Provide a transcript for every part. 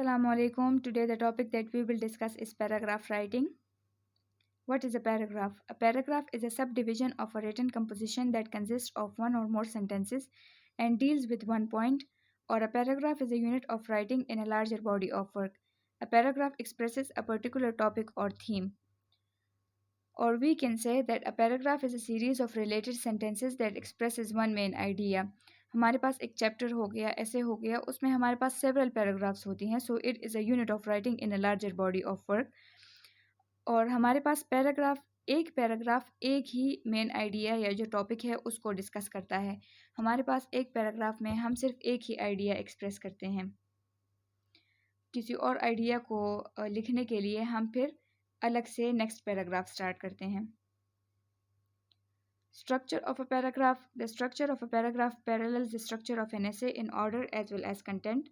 Assalamu alaikum. Today the topic that we will discuss is paragraph writing. What is a paragraph? A paragraph is a subdivision of a written composition that consists of one or more sentences and deals with one point, or a paragraph is a unit of writing in a larger body of work. A paragraph expresses a particular topic or theme. Or we can say that a paragraph is a series of related sentences that expresses one main idea. हमारे पास एक chapter हो गया, ऐसे हो गया, उसमें हमारे पास several paragraphs होती हैं. So it is a unit of writing in a larger body of work. और हमारे पास पैराग्राफ एक ही मेन आइडिया या जो टॉपिक है उसको डिस्कस करता है. हमारे पास एक पैराग्राफ में हम सिर्फ एक ही आइडिया एक्सप्रेस करते हैं. किसी और आइडिया को लिखने के लिए हम फिर अलग से नेक्स्ट पैराग्राफ स्टार्ट करते हैं. Structure of a paragraph. The structure of a paragraph parallels the structure of an essay in order as well as content.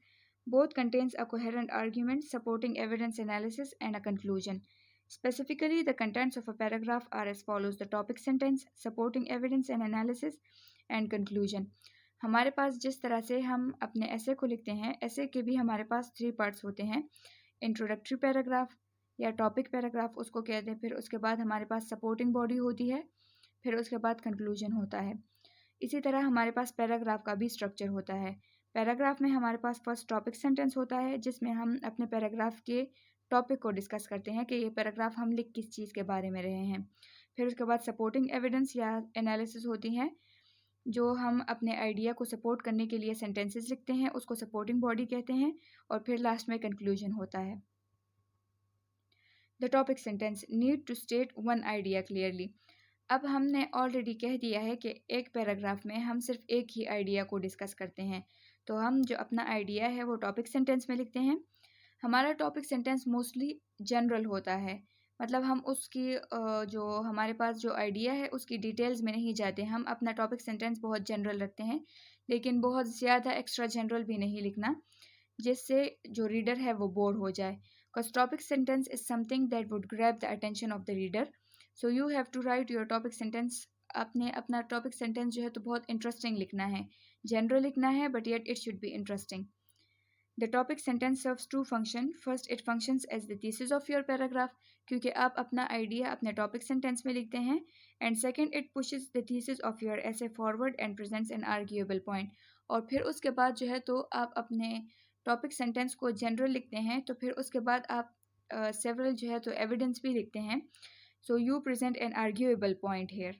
Both contains a coherent argument, supporting evidence analysis, and a conclusion. Specifically, the contents of a paragraph are as follows: the topic sentence, supporting evidence and analysis, and conclusion. हमारे पास जिस तरह से हम अपने ऐसे को लिखते हैं, ऐसे के भी हमारे पास 3 पार्ट्स होते हैं. इंट्रोडक्टरी पैराग्राफ या टॉपिक पैराग्राफ उसको कहते हैं. फिर उसके बाद हमारे पास सपोर्टिंग बॉडी होती है. फिर उसके बाद कंक्लूजन होता है. इसी तरह हमारे पास पैराग्राफ का भी स्ट्रक्चर होता है. पैराग्राफ में हमारे पास फर्स्ट टॉपिक सेंटेंस होता है जिसमें हम अपने पैराग्राफ के टॉपिक को डिस्कस करते हैं कि ये पैराग्राफ हम लिख किस चीज़ के बारे में रहे हैं. फिर उसके बाद सपोर्टिंग एविडेंस या एनालिसिस होती हैं जो हम अपने आइडिया को सपोर्ट करने के लिए सेंटेंसेस लिखते हैं, उसको सपोर्टिंग बॉडी कहते हैं. और फिर लास्ट में कंक्लूजन होता है. The topic sentence need to state one idea clearly. अब हमने ऑलरेडी कह दिया है कि एक पैराग्राफ में हम सिर्फ एक ही आइडिया को डिस्कस करते हैं. तो हम जो अपना आइडिया है वो टॉपिक सेंटेंस में लिखते हैं. हमारा टॉपिक सेंटेंस मोस्टली जनरल होता है, मतलब हम उसकी जो हमारे पास जो आइडिया है उसकी डिटेल्स में नहीं जाते. हम अपना टॉपिक सेंटेंस बहुत जनरल रखते हैं, लेकिन बहुत ज़्यादा एक्स्ट्रा जनरल भी नहीं लिखना जिससे जो रीडर है वो बोर हो जाए. Because topic sentence is something that would grab the attention of the reader. So you have to write your topic sentence. आपने अपना टॉपिक सेंटेंस जो है तो बहुत इंटरेस्टिंग लिखना है, जनरल लिखना है, but yet it should be interesting. The topic sentence serves to function. First, it functions as the thesis of your paragraph, क्योंकि आप अपना आइडिया अपने टॉपिक सेंटेंस में लिखते हैं. And second, it pushes the thesis of your essay forward and presents an arguable point. और फिर उसके बाद जो है तो आप अपने टॉपिक सेंटेंस को जनरल लिखते हैं, तो फिर उसके बाद आप सेवरल जो है तो एविडेंस भी लिखते हैं. So you present an arguable point here.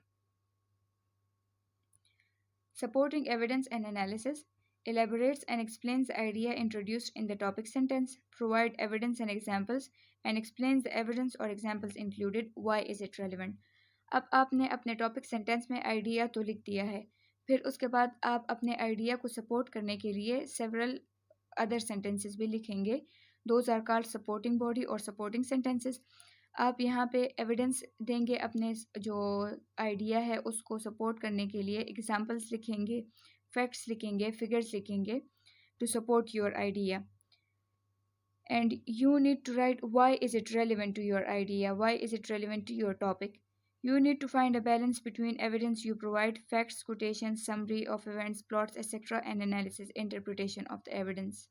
Supporting evidence and analysis elaborates and explains the idea introduced in the topic sentence, provide evidence and examples, and explains the evidence or examples included. Why is it relevant? अब आपने अपने topic sentence में idea तो लिख दिया है, फिर उसके बाद आप अपने आइडिया को सपोर्ट करने के लिए सेवरल अदर सेंटेंसेस भी लिखेंगे. Those are called supporting body और सपोर्टिंग सेंटेंसेस. आप यहाँ पे एविडेंस देंगे अपने जो आइडिया है उसको सपोर्ट करने के लिए. एग्जांपल्स लिखेंगे, फैक्ट्स लिखेंगे, फिगर्स लिखेंगे to support your idea. And you need to write why is it relevant to your idea, why is it relevant to your topic. You need to find a balance between evidence you provide, facts, quotations, summary of events, plots, etc., and analysis, interpretation of the evidence.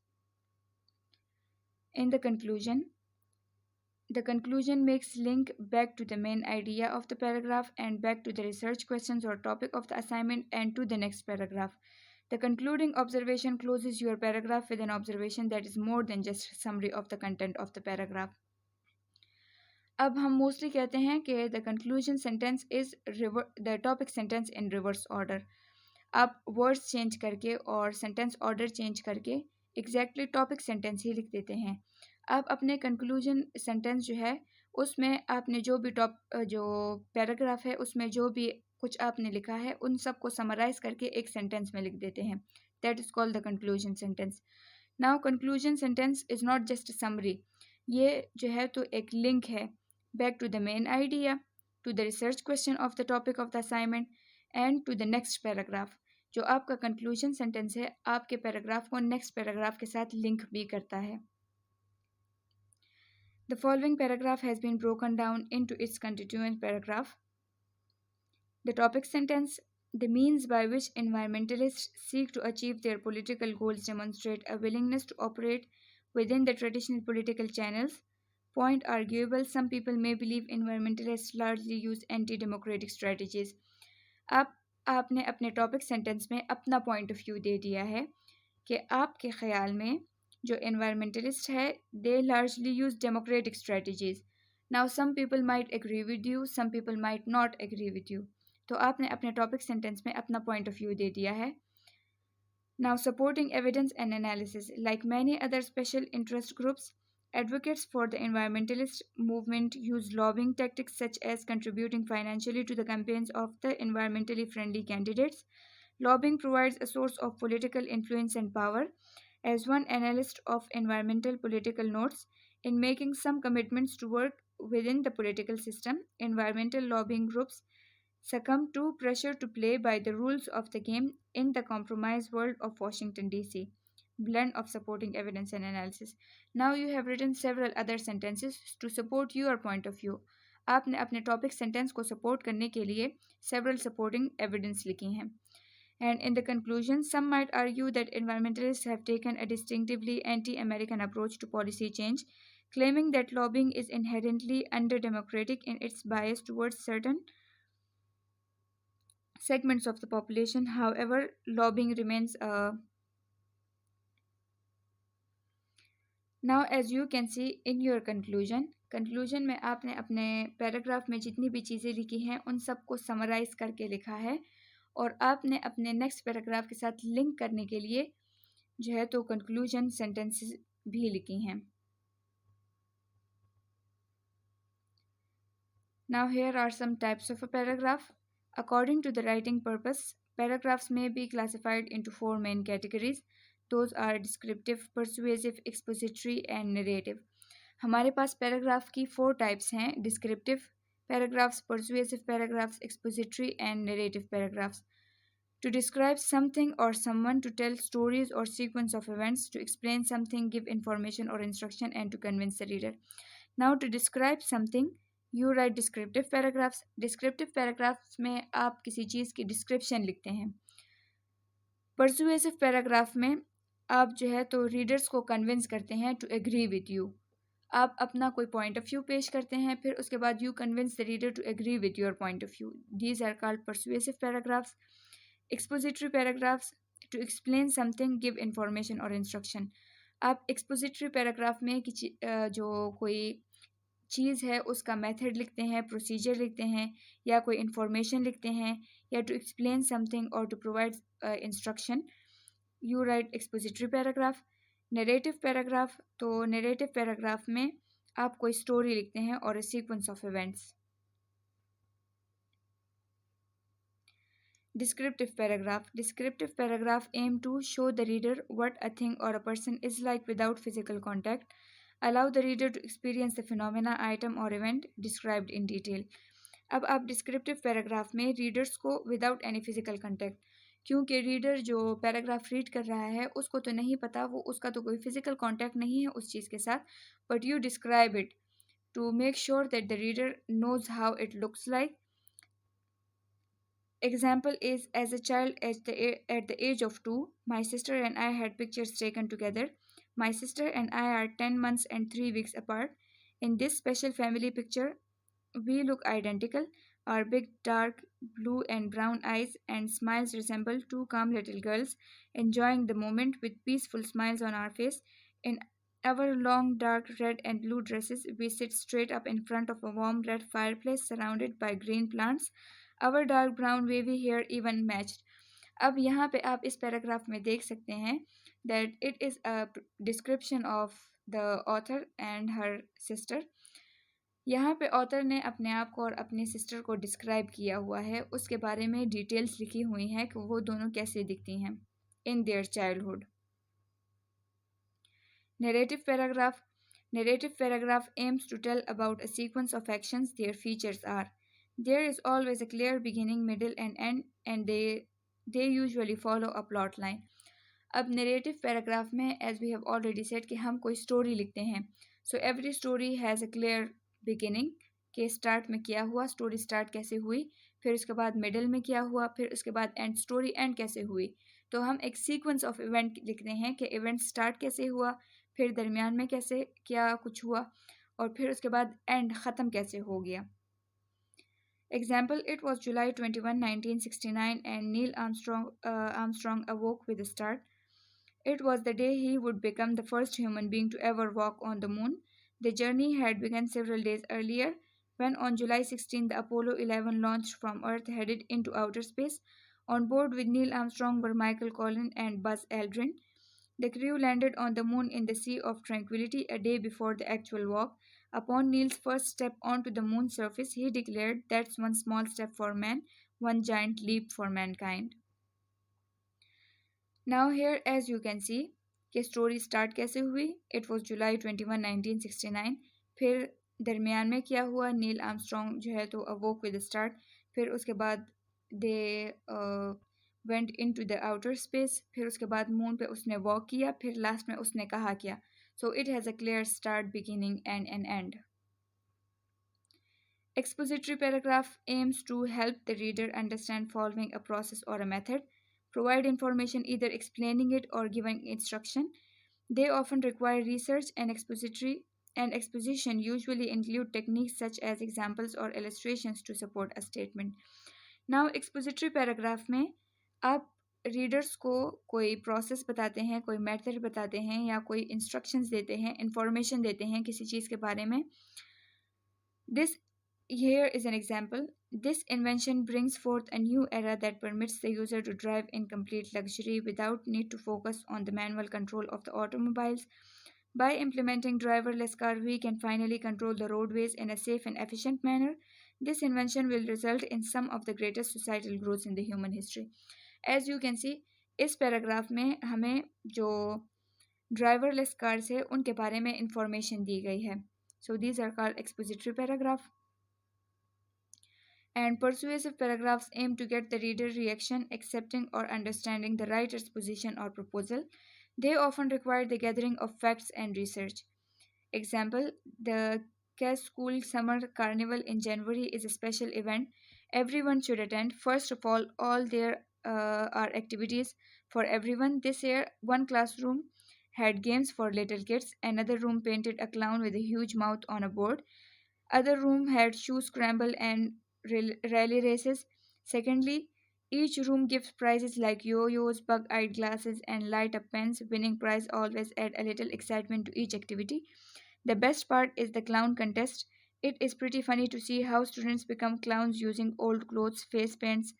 In the conclusion makes link back to the main idea of the paragraph and back to the research questions or topic of the assignment and to the next paragraph. The concluding observation closes your paragraph with an observation that is more than just a summary of the content of the paragraph. अब हम mostly कहते हैं कि the conclusion sentence is the topic sentence in reverse order. आप words change करके और sentence order change करके exactly topic sentence ही लिख देते हैं. आप अपने कंक्लूजन सेंटेंस जो है उसमें आपने जो भी जो पैराग्राफ है उसमें जो भी कुछ आपने लिखा है उन सबको समराइज करके एक सेंटेंस में लिख देते हैं. That is called the conclusion sentence. Now conclusion sentence is not just a summary. ये जो है तो एक लिंक है back to the main idea, to the research question of the topic of the assignment, and to the next paragraph. जो आपका conclusion sentence है आपके पैराग्राफ को नेक्स्ट पैराग्राफ के साथ लिंक भी करता है. The following paragraph has been broken down into its constituent paragraph. The topic sentence: the means by which environmentalists seek to achieve their political goals demonstrate a willingness to operate within the traditional political channels. Point arguable, some people may believe environmentalists largely use anti-democratic strategies. आप आपने अपने topic sentence में अपना point of view दे दिया है कि आपके ख्याल में जो environmentalist है they largely use democratic strategies. Now some people might agree with you, some people might not agree with you. तो आपने अपने टॉपिक सेंटेंस में अपना पॉइंट ऑफ व्यू दे दिया है. Now, supporting evidence and analysis. Like many other special interest groups, advocates for the environmentalist movement use lobbying tactics such as contributing financially to the campaigns of the environmentally friendly candidates. Lobbying provides a source of political influence and power. As one analyst of environmental political notes, in making some commitments to work within the political system, environmental lobbying groups succumb to pressure to play by the rules of the game in the compromise world of Washington, D.C. Blend of supporting evidence and analysis. Now you have written several other sentences to support your point of view. आपने अपने topic sentence को support करने के लिए several supporting evidence लिखी हैं. And in the conclusion, some might argue that environmentalists have taken a distinctively anti-American approach to policy change, claiming that lobbying is inherently under-democratic in its bias towards certain segments of the population. However, lobbying remains a. Now, as you can see in your conclusion में आपने अपने paragraph में जितनी भी चीज़ें लिखी हैं उन सबको समराइज करके लिखा है और आपने अपने नेक्स्ट पैराग्राफ के साथ लिंक करने के लिए जो है तो कंक्लूजन सेंटेंसेस भी लिखी हैं. Now here are some types of a paragraph. According to the writing purpose, paragraphs may be classified into four main categories. Those are descriptive, persuasive, expository and narrative. हमारे पास पैराग्राफ की 4 types हैं: descriptive paragraphs, persuasive paragraphs, expository and narrative paragraphs. To describe something or someone, to tell stories or sequence of events, to explain something, give information or instruction and to convince the reader. Now to describe something, you write descriptive paragraphs. Descriptive paragraphs में आप किसी चीज़ की description लिखते हैं. Persuasive paragraph में आप जो है तो readers को convince करते हैं to agree with you. आप अपना कोई point of view पेश करते हैं, फिर उसके बाद you convince the reader to agree with your point of view. These are called persuasive paragraphs. Expository paragraphs, to explain something, give information or instruction. आप expository paragraph में जो कोई चीज़ है उसका मेथड लिखते हैं, प्रोसीजर लिखते हैं या कोई इंफॉर्मेशन लिखते हैं या टू एक्सप्लेन समथिंग और to provide instruction, you write expository paragraph. Narrative paragraph, तो नरेटिव पैराग्राफ में आप कोई स्टोरी लिखते हैं और a sequence of events. Descriptive paragraph. Descriptive paragraph aim to show the reader what a thing or a person is like without physical contact. Allow the reader to experience the phenomena, item or event described in detail. अब आप descriptive paragraph में readers को without any physical contact, क्योंकि reader जो paragraph read कर रहा है उसको तो नहीं पता, वो उसका तो कोई फिजिकल कॉन्टैक्ट नहीं है उस चीज़ के साथ, but you describe it to make sure that the reader knows how it looks like. Example is, as a child at the age of 2, my sister and I had pictures taken together. My sister and I are 10 months and 3 weeks apart. In this special family picture, we look identical. Our big, dark, blue and brown eyes and smiles resemble two calm little girls, enjoying the moment with peaceful smiles on our face. In our long, dark red and blue dresses, we sit straight up in front of a warm red fireplace surrounded by green plants. Our dark brown wavy hair even matched. अब यहाँ पे आप इस paragraph में देख सकते हैं that it is a description of the author and her sister. यहाँ पे ऑथर ने अपने आप को और अपनी सिस्टर को डिस्क्राइब किया हुआ है, उसके बारे में डिटेल्स लिखी हुई हैं कि वो दोनों कैसे दिखती हैं in their childhood. Narrative paragraph. Narrative paragraph aims to tell about a sequence of actions. Their features are: there is always a clear beginning, middle and end, and they usually follow a plot line. अब narrative paragraph में, as we have already said, कि हम कोई story लिखते हैं. So every story has a clear beginning, कि start में क्या हुआ, story start कैसे हुई, फिर उसके बाद middle में क्या हुआ, फिर उसके बाद end, story end कैसे हुई. तो हम एक sequence of event लिखते हैं कि event start कैसे हुआ, फिर दरमियान में कैसे क्या कुछ हुआ, और फिर उसके बाद एंड ख़त्म कैसे हो गया। Example, it was July 21, 1969 and Neil Armstrong awoke with a start. It was the day he would become the first human being to ever walk on the moon. The journey had begun several days earlier when on July 16 the Apollo 11 launched from Earth headed into outer space. On board with Neil Armstrong were Michael Collins and Buzz Aldrin. The crew landed on the moon in the Sea of Tranquility a day before the actual walk. Upon Neil's first step onto the moon's surface, he declared, "That's one small step for man, one giant leap for mankind." Now here, as you can see, कि story start कैसे हुई। It was July 21, 1969। फिर दरमियान में क्या हुआ, Neil Armstrong जो है तो अवोक विद स्टार्ट। फिर उसके बाद they went into the outer space. फिर उसके बाद मून पे उसने वॉक किया। फिर लास्ट में उसने कहा क्या। So it has a clear start, beginning and an end. Expository paragraph aims to help the reader understand following a process or a method, provide information either explaining it or giving instruction. They often require research, and exposition usually include techniques such as examples or illustrations to support a statement. Now, expository paragraph में आप readers को कोई process बताते हैं, कोई method बताते हैं, या कोई इंस्ट्रक्शंस देते हैं, इंफॉर्मेशन देते हैं किसी चीज़ के बारे में। This Here is an example. This invention brings forth a new era that permits the user to drive in complete luxury without need to focus on the manual control of the automobiles. By implementing driverless car, we can finally control the roadways in a safe and efficient manner. This invention will result in some of the greatest societal growth in the human history. As you can see, इस paragraph में हमें जो driverless cars है उनके बारे में information दी गई है. So these are called expository paragraph. And persuasive paragraphs aim to get the reader reaction, accepting or understanding the writer's position or proposal. They often require the gathering of facts and research. Example, the Cass School Summer Carnival in January is a special event everyone should attend. First of all there are activities for everyone. This year, one classroom had games for little kids, another room painted a clown with a huge mouth on a board, other room had shoe scramble and rally races. Secondly, each room gives prizes like yo-yos, bug-eyed glasses, and light-up pens. Winning prize always add a little excitement to each activity. The best part is the clown contest. It is pretty funny to see how students become clowns using old clothes, face paints,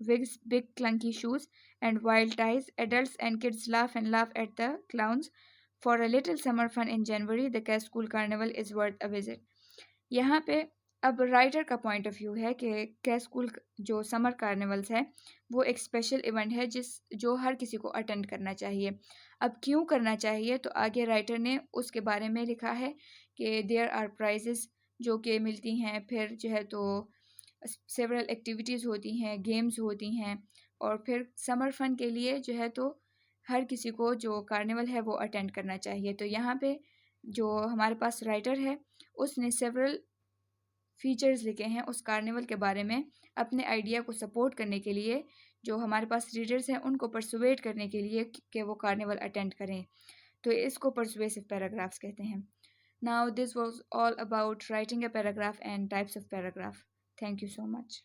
wigs, big clunky shoes, and wild ties. Adults and kids laugh and laugh at the clowns. For a little summer fun in January, the Cass School Carnival is worth a visit. यहाँ पे अब writer का point of view है कि कैस school जो summer carnivals है वो एक स्पेशल इवेंट है जो हर किसी को अटेंड करना चाहिए. अब क्यों करना चाहिए, तो आगे राइटर ने उसके बारे में लिखा है कि देयर आर प्राइजेस जो कि मिलती हैं, फिर जो है तो सेवरल एक्टिविटीज़ होती हैं, गेम्स होती हैं, और फिर समर फन के लिए जो है तो हर किसी को जो कार्निवल है वो अटेंड करना चाहिए. तो यहाँ पे जो हमारे पास राइटर है उसने सेवरल फीचर्स लिखे हैं उस कार्निवल के बारे में अपने आइडिया को सपोर्ट करने के लिए, जो हमारे पास रीडर्स हैं उनको परसुएट करने के लिए कि वो कार्निवल अटेंड करें. तो इसको परसुएसिव पैराग्राफ्स कहते हैं. Now this was all about writing a paragraph and types of paragraph. Thank you so much.